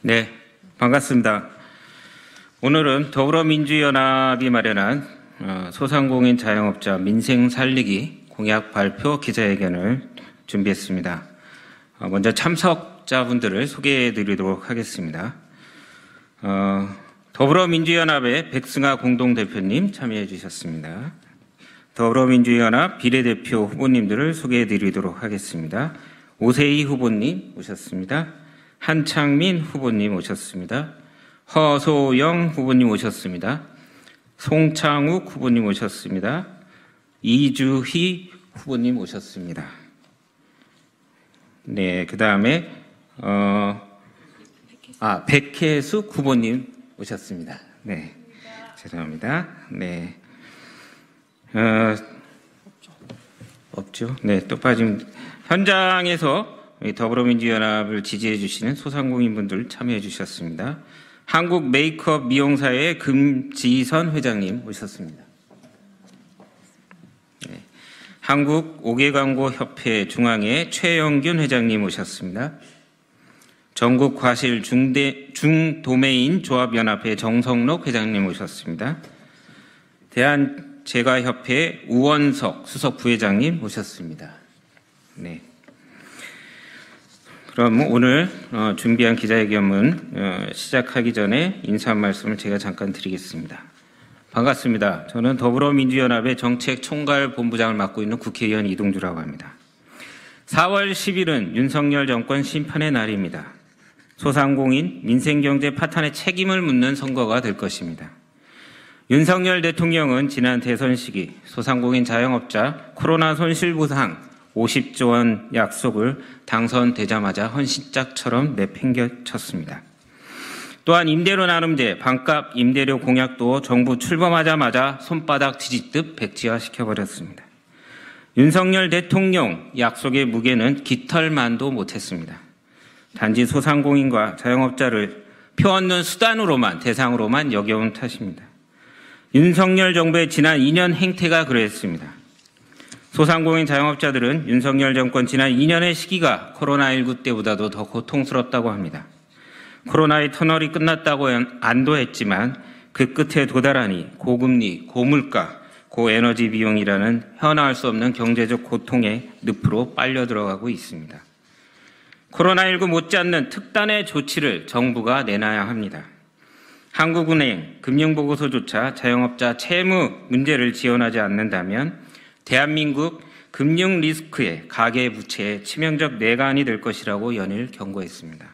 네, 반갑습니다. 오늘은 더불어민주연합이 마련한 소상공인 자영업자 민생 살리기 공약 발표 기자회견을 준비했습니다. 먼저 참석자분들을 소개해 드리도록 하겠습니다. 더불어민주연합의 백승아 공동대표님 참여해 주셨습니다. 더불어민주연합 비례대표 후보님들을 소개해 드리도록 하겠습니다. 오세희 후보님 오셨습니다. 한창민 후보님 오셨습니다. 허소영 후보님 오셨습니다. 송창욱 후보님 오셨습니다. 이주희 후보님 오셨습니다. 네, 그 다음에 백혜숙 후보님 오셨습니다. 네, 죄송합니다. 네, 없죠. 네, 또 빠짐. 현장에서 더불어민주연합을 지지해 주시는 소상공인분들 참여해 주셨습니다. 한국 메이크업 미용사의 금지선 회장님 오셨습니다. 네. 한국 오개광고협회 중앙회 최영균 회장님 오셨습니다. 전국과실 중도메인 조합연합회 정성록 회장님 오셨습니다. 대한제과협회 우원석 수석 부회장님 오셨습니다. 네. 그럼 오늘 준비한 기자회견문 시작하기 전에 인사 말씀을 제가 잠깐 드리겠습니다. 반갑습니다. 저는 더불어민주연합의 정책총괄본부장을 맡고 있는 국회의원 이동주라고 합니다. 4월 10일은 윤석열 정권 심판의 날입니다. 소상공인, 민생경제 파탄의 책임을 묻는 선거가 될 것입니다. 윤석열 대통령은 지난 대선 시기 소상공인 자영업자 코로나 손실보상 50조 원 약속을 당선되자마자 헌신짝처럼 내팽개쳤습니다. 또한 임대료 나눔제, 반값 임대료 공약도 정부 출범하자마자 손바닥 뒤집듯 백지화시켜버렸습니다. 윤석열 대통령 약속의 무게는 깃털만도 못했습니다. 단지 소상공인과 자영업자를 표 얻는 수단으로만 대상으로만 여겨온 탓입니다. 윤석열 정부의 지난 2년 행태가 그랬습니다. 소상공인 자영업자들은 윤석열 정권 지난 2년의 시기가 코로나19 때보다도 더 고통스럽다고 합니다. 코로나의 터널이 끝났다고 안도했지만 그 끝에 도달하니 고금리, 고물가, 고에너지 비용이라는 헤어나올 수 없는 경제적 고통의 늪으로 빨려 들어가고 있습니다. 코로나19 못지않는 특단의 조치를 정부가 내놔야 합니다. 한국은행 금융보고서조차 자영업자 채무 문제를 지원하지 않는다면 대한민국 금융 리스크에 가계부채에 치명적 내관이 될 것이라고 연일 경고했습니다.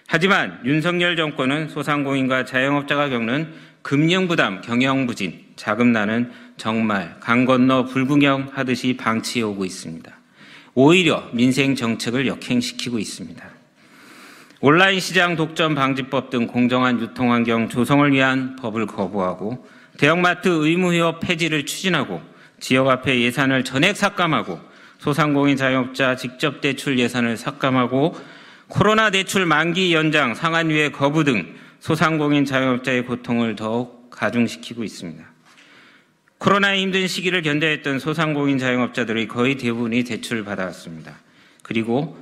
하지만 윤석열 정권은 소상공인과 자영업자가 겪는 금융부담, 경영부진, 자금난은 정말 강 건너 불구경하듯이 방치해 오고 있습니다. 오히려 민생 정책을 역행시키고 있습니다. 온라인 시장 독점 방지법 등 공정한 유통환경 조성을 위한 법을 거부하고 대형마트 의무휴업 폐지를 추진하고 지역화폐 예산을 전액 삭감하고 소상공인 자영업자 직접 대출 예산을 삭감하고 코로나 대출 만기 연장 상한유예 거부 등 소상공인 자영업자의 고통을 더욱 가중시키고 있습니다. 코로나의 힘든 시기를 견뎌야 했던 소상공인 자영업자들의 거의 대부분이 대출을 받아왔습니다. 그리고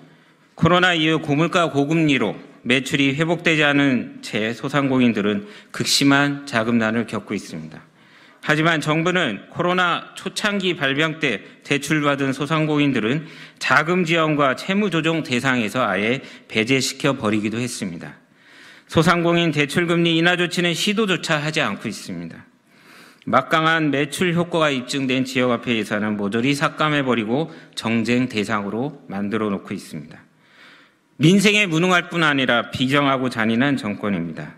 코로나 이후 고물가 고금리로 매출이 회복되지 않은 채 소상공인들은 극심한 자금난을 겪고 있습니다. 하지만 정부는 코로나 초창기 발병 때 대출받은 소상공인들은 자금 지원과 채무 조정 대상에서 아예 배제시켜 버리기도 했습니다. 소상공인 대출금리 인하 조치는 시도조차 하지 않고 있습니다. 막강한 매출 효과가 입증된 지역화폐 예산은 모조리 삭감해버리고 정쟁 대상으로 만들어 놓고 있습니다. 민생에 무능할 뿐 아니라 비정하고 잔인한 정권입니다.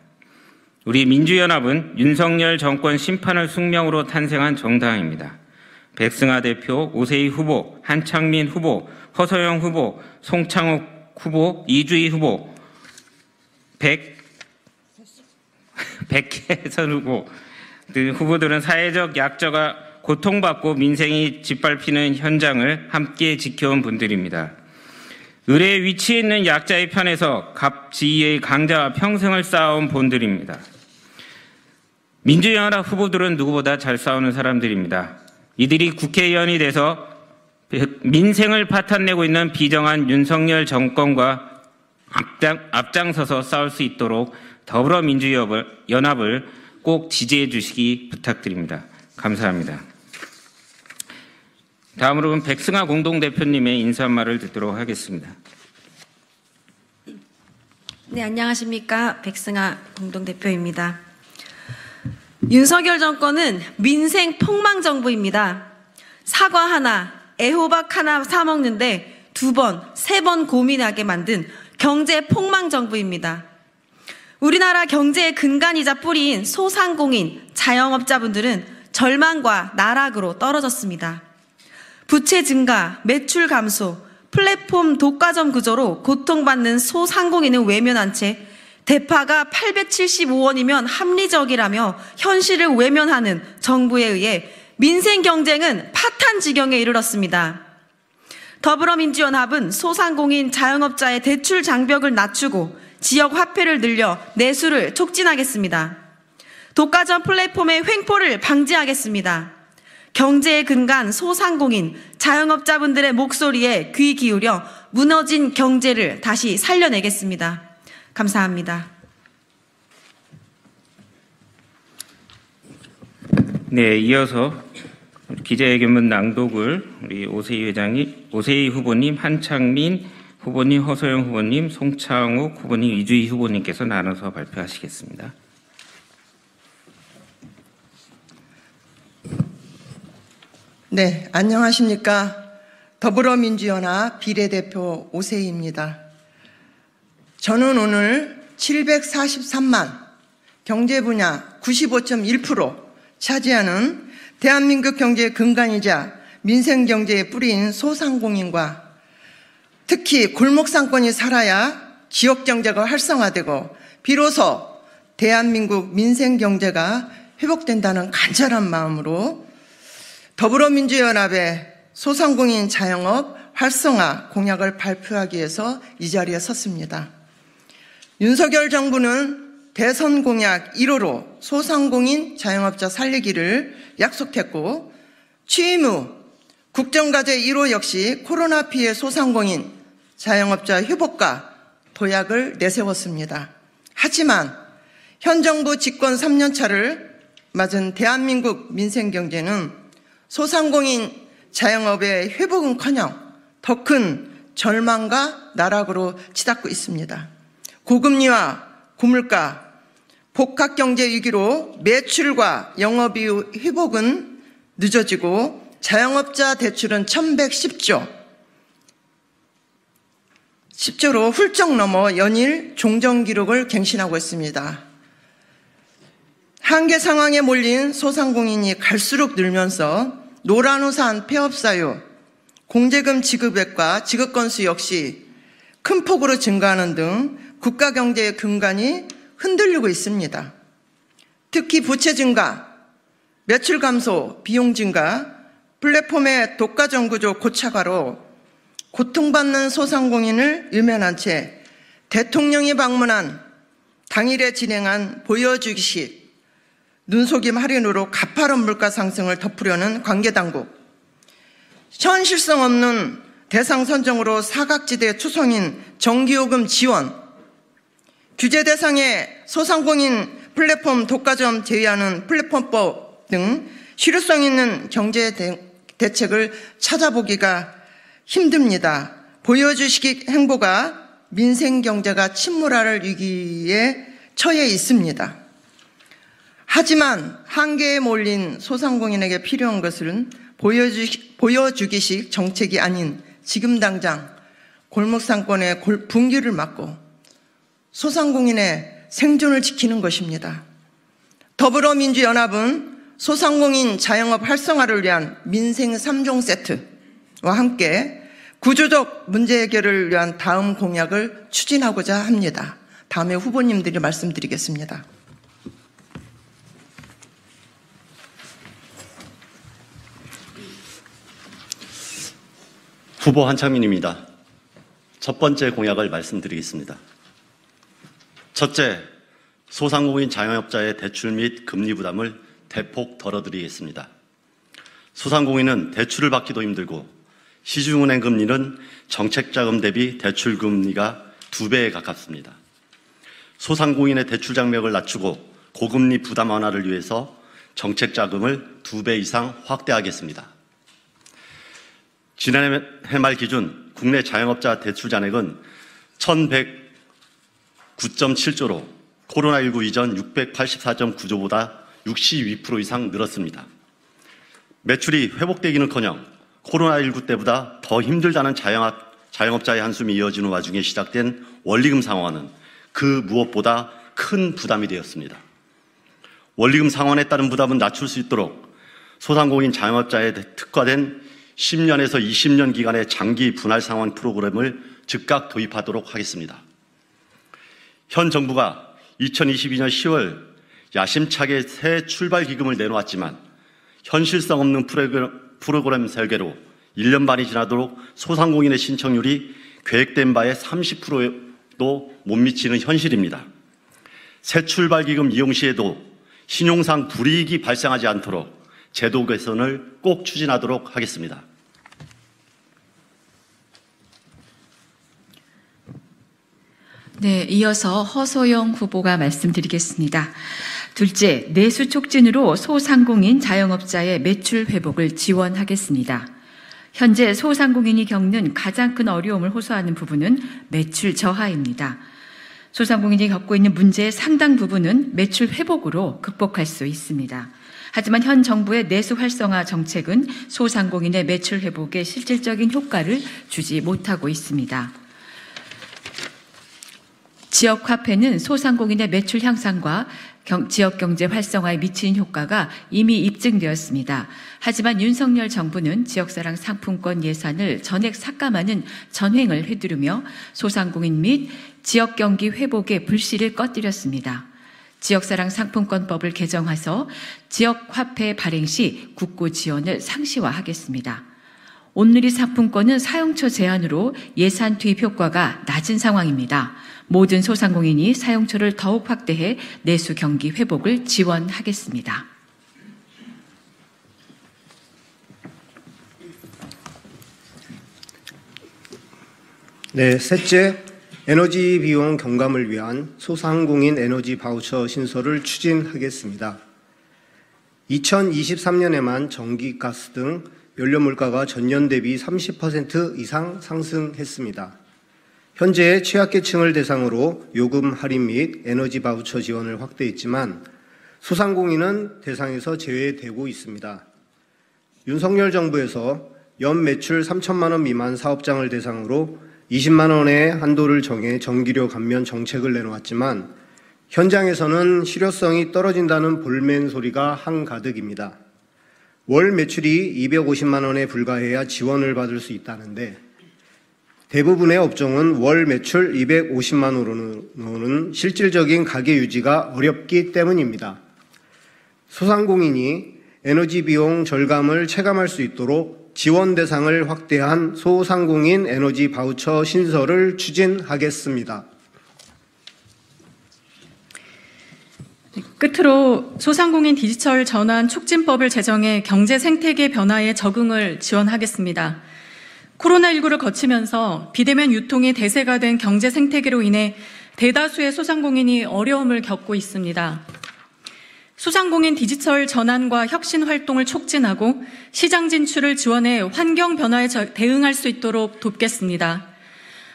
우리 민주연합은 윤석열 정권 심판을 숙명으로 탄생한 정당입니다. 백승아 대표, 오세희 후보, 한창민 후보, 허소영 후보, 송창욱 후보, 이주희 후보, 백혜선 후보 등 후보들은 사회적 약자가 고통받고 민생이 짓밟히는 현장을 함께 지켜온 분들입니다. 의뢰에 위치해 있는 약자의 편에서 갑지의 강자와 평생을 쌓아온 분들입니다. 민주연합 후보들은 누구보다 잘 싸우는 사람들입니다. 이들이 국회의원이 돼서 민생을 파탄내고 있는 비정한 윤석열 정권과 앞장서서 싸울 수 있도록 더불어민주연합을 꼭 지지해 주시기 부탁드립니다. 감사합니다. 다음으로는 백승아 공동대표님의 인사말을 듣도록 하겠습니다. 네, 안녕하십니까. 백승아 공동대표입니다. 윤석열 정권은 민생 폭망 정부입니다. 사과 하나, 애호박 하나 사 먹는데 2번, 3번 고민하게 만든 경제 폭망 정부입니다. 우리나라 경제의 근간이자 뿌리인 소상공인, 자영업자분들은 절망과 나락으로 떨어졌습니다. 부채 증가, 매출 감소, 플랫폼 독과점 구조로 고통받는 소상공인은 외면한 채 대파가 875원이면 합리적이라며 현실을 외면하는 정부에 의해 민생 경쟁은 파탄 지경에 이르렀습니다. 더불어민주연합은 소상공인 자영업자의 대출 장벽을 낮추고 지역 화폐를 늘려 내수를 촉진하겠습니다. 독과점 플랫폼의 횡포를 방지하겠습니다. 경제의 근간 소상공인, 자영업자분들의 목소리에 귀 기울여 무너진 경제를 다시 살려내겠습니다. 감사합니다. 네, 이어서 기자회견문 낭독을 우리 오세희 후보님, 한창민 후보님, 허소영 후보님, 송창욱 후보님, 이주희 후보님께서 나눠서 발표하시겠습니다. 네, 안녕하십니까. 더불어민주연합 비례대표 오세희입니다. 저는 오늘 743만 경제 분야 95.1% 차지하는 대한민국 경제의 근간이자 민생 경제의 뿌리인 소상공인과 특히 골목 상권이 살아야 지역 경제가 활성화되고 비로소 대한민국 민생 경제가 회복된다는 간절한 마음으로 더불어민주연합의 소상공인 자영업 활성화 공약을 발표하기 위해서 이 자리에 섰습니다. 윤석열 정부는 대선 공약 1호로 소상공인 자영업자 살리기를 약속했고 취임 후 국정과제 1호 역시 코로나 피해 소상공인 자영업자 회복과 도약을 내세웠습니다. 하지만 현 정부 집권 3년차를 맞은 대한민국 민생경제는 소상공인 자영업의 회복은커녕 더 큰 절망과 나락으로 치닫고 있습니다. 고금리와 고물가, 복합경제 위기로 매출과 영업이익 회복은 늦어지고 자영업자 대출은 10조로 훌쩍 넘어 연일 종전 기록을 갱신하고 있습니다. 한계 상황에 몰린 소상공인이 갈수록 늘면서 노란우산 폐업 사유, 공제금 지급액과 지급 건수 역시 큰 폭으로 증가하는 등 국가 경제의 근간이 흔들리고 있습니다. 특히 부채 증가, 매출 감소, 비용 증가, 플랫폼의 독과점 구조 고착화로 고통받는 소상공인을 외면한 채 대통령이 방문한 당일에 진행한 보여주기식 눈속임 할인으로 가파른 물가 상승을 덮으려는 관계당국, 현실성 없는 대상 선정으로 사각지대 투성인 전기요금 지원, 규제 대상의 소상공인 플랫폼 독과점 제외하는 플랫폼법 등 실효성 있는 경제 대책을 찾아보기가 힘듭니다. 보여주시기 행보가 민생 경제가 침몰할 위기에 처해 있습니다. 하지만 한계에 몰린 소상공인에게 필요한 것은 보여주기식 정책이 아닌 지금 당장 골목상권의 붕괴를 막고 소상공인의 생존을 지키는 것입니다. 더불어민주연합은 소상공인 자영업 활성화를 위한 민생 3종 세트와 함께 구조적 문제 해결을 위한 다음 공약을 추진하고자 합니다. 다음에 후보님들이 말씀드리겠습니다. 후보 한창민입니다. 첫 번째 공약을 말씀드리겠습니다. 첫째, 소상공인 자영업자의 대출 및 금리 부담을 대폭 덜어드리겠습니다. 소상공인은 대출을 받기도 힘들고 시중은행 금리는 정책자금 대비 대출 금리가 2배에 가깝습니다. 소상공인의 대출 장벽을 낮추고 고금리 부담 완화를 위해서 정책 자금을 2배 이상 확대하겠습니다. 지난해 말 기준 국내 자영업자 대출 잔액은 1,109.7조로 코로나19 이전 684.9조보다 62% 이상 늘었습니다. 매출이 회복되기는커녕 코로나19 때보다 더 힘들다는 자영업자의 한숨이 이어지는 와중에 시작된 원리금 상환은 그 무엇보다 큰 부담이 되었습니다. 원리금 상환에 따른 부담은 낮출 수 있도록 소상공인 자영업자에 특화된 10년에서 20년 기간의 장기 분할 상환 프로그램을 즉각 도입하도록 하겠습니다. 현 정부가 2022년 10월 야심차게 새 출발 기금을 내놓았지만 현실성 없는 프로그램 설계로 1년 반이 지나도록 소상공인의 신청률이 계획된 바에 30%도 못 미치는 현실입니다. 새 출발 기금 이용 시에도 신용상 불이익이 발생하지 않도록 제도 개선을 꼭 추진하도록 하겠습니다. 네, 이어서 허소영 후보가 말씀드리겠습니다. 둘째, 내수 촉진으로 소상공인 자영업자의 매출 회복을 지원하겠습니다. 현재 소상공인이 겪는 가장 큰 어려움을 호소하는 부분은 매출 저하입니다. 소상공인이 겪고 있는 문제의 상당 부분은 매출 회복으로 극복할 수 있습니다. 하지만 현 정부의 내수 활성화 정책은 소상공인의 매출 회복에 실질적인 효과를 주지 못하고 있습니다. 지역화폐는 소상공인의 매출 향상과 지역경제 활성화에 미치는 효과가 이미 입증되었습니다. 하지만 윤석열 정부는 지역사랑 상품권 예산을 전액 삭감하는 전횡을 휘두르며 소상공인 및 지역경기 회복의 불씨를 꺼뜨렸습니다. 지역사랑 상품권법을 개정해서 지역화폐 발행 시 국고 지원을 상시화하겠습니다. 온누리 상품권은 사용처 제한으로 예산 투입 효과가 낮은 상황입니다. 모든 소상공인이 사용처를 더욱 확대해 내수 경기 회복을 지원하겠습니다. 네, 셋째, 에너지 비용 경감을 위한 소상공인 에너지 바우처 신설을 추진하겠습니다. 2023년에만 전기, 가스 등 연료 물가가 전년 대비 30% 이상 상승했습니다. 현재 취약계층을 대상으로 요금 할인 및 에너지 바우처 지원을 확대했지만 소상공인은 대상에서 제외되고 있습니다. 윤석열 정부에서 연 매출 3천만 원 미만 사업장을 대상으로 20만 원의 한도를 정해 전기료 감면 정책을 내놓았지만 현장에서는 실효성이 떨어진다는 볼멘 소리가 한가득입니다. 월 매출이 250만 원에 불과해야 지원을 받을 수 있다는데 대부분의 업종은 월 매출 250만 원으로는 실질적인 가게 유지가 어렵기 때문입니다. 소상공인이 에너지 비용 절감을 체감할 수 있도록 지원 대상을 확대한 소상공인 에너지 바우처 신설을 추진하겠습니다. 끝으로 소상공인 디지털 전환 촉진법을 제정해 경제 생태계 변화에 적응을 지원하겠습니다. 코로나19를 거치면서 비대면 유통이 대세가 된 경제 생태계로 인해 대다수의 소상공인이 어려움을 겪고 있습니다. 소상공인 디지털 전환과 혁신 활동을 촉진하고 시장 진출을 지원해 환경 변화에 대응할 수 있도록 돕겠습니다.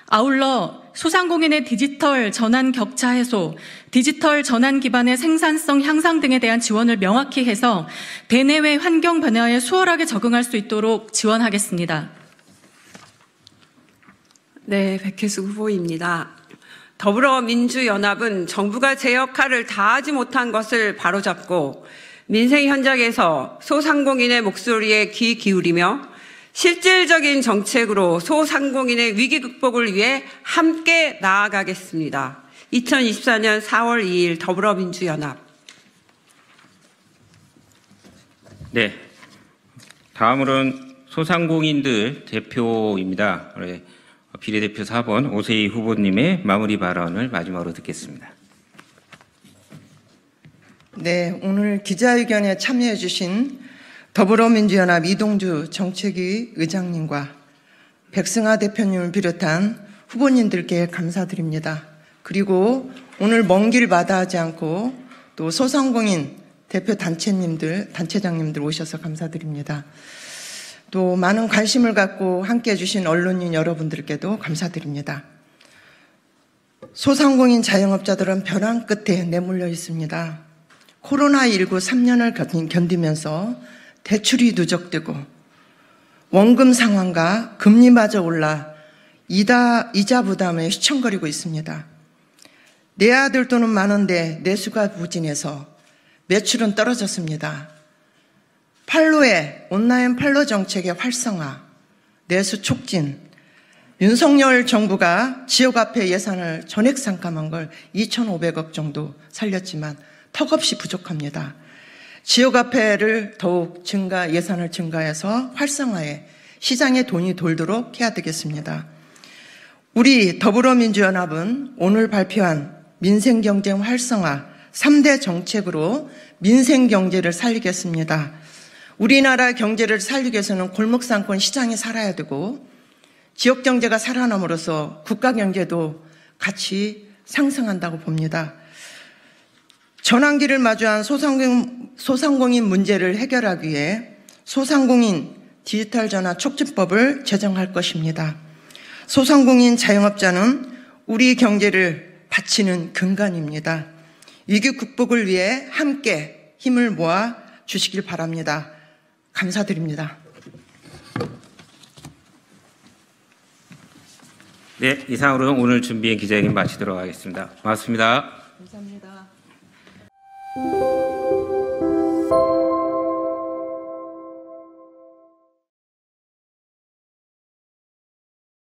아울러 소상공인의 디지털 전환 격차 해소, 디지털 전환 기반의 생산성 향상 등에 대한 지원을 명확히 해서 대내외 환경 변화에 수월하게 적응할 수 있도록 지원하겠습니다. 네, 백혜숙 후보입니다. 더불어민주연합은 정부가 제 역할을 다하지 못한 것을 바로잡고 민생 현장에서 소상공인의 목소리에 귀 기울이며 실질적인 정책으로 소상공인의 위기 극복을 위해 함께 나아가겠습니다. 2024년 4월 2일 더불어민주연합. 네, 다음으로는 소상공인들 대표입니다. 비례대표 4번 오세희 후보님의 마무리 발언을 마지막으로 듣겠습니다. 네, 오늘 기자회견에 참여해 주신 더불어민주연합 이동주 정책위 의장님과 백승하 대표님을 비롯한 후보님들께 감사드립니다. 그리고 오늘 먼 길 마다하지 않고 또 소상공인 대표 단체장님들 오셔서 감사드립니다. 또 많은 관심을 갖고 함께해 주신 언론인 여러분들께도 감사드립니다. 소상공인 자영업자들은 벼랑 끝에 내몰려 있습니다. 코로나19 3년을 견디면서 대출이 누적되고 원금 상환과 금리마저 올라 이자 부담에 휘청거리고 있습니다. 내야 될 돈은 많은데 내수가 부진해서 매출은 떨어졌습니다. 판로의 온라인 판로 정책의 활성화, 내수 촉진, 윤석열 정부가 지역화폐 예산을 전액 삭감한 걸 2,500억 정도 살렸지만 턱없이 부족합니다. 지역화폐를 더욱 예산을 증가해서 활성화해 시장에 돈이 돌도록 해야 되겠습니다. 우리 더불어민주연합은 오늘 발표한 민생경제 활성화 3대 정책으로 민생경제를 살리겠습니다. 우리나라 경제를 살리기 위해서는 골목상권 시장이 살아야 되고 지역경제가 살아남으로써 국가경제도 같이 상승한다고 봅니다. 전환기를 마주한 소상공인 문제를 해결하기 위해 소상공인 디지털 전환 촉진법을 제정할 것입니다. 소상공인 자영업자는 우리 경제를 바치는 근간입니다. 위기 극복을 위해 함께 힘을 모아 주시길 바랍니다. 감사드립니다. 네, 이상으로 오늘 준비한 기자회견 마치도록 하겠습니다. 고맙습니다. 감사합니다.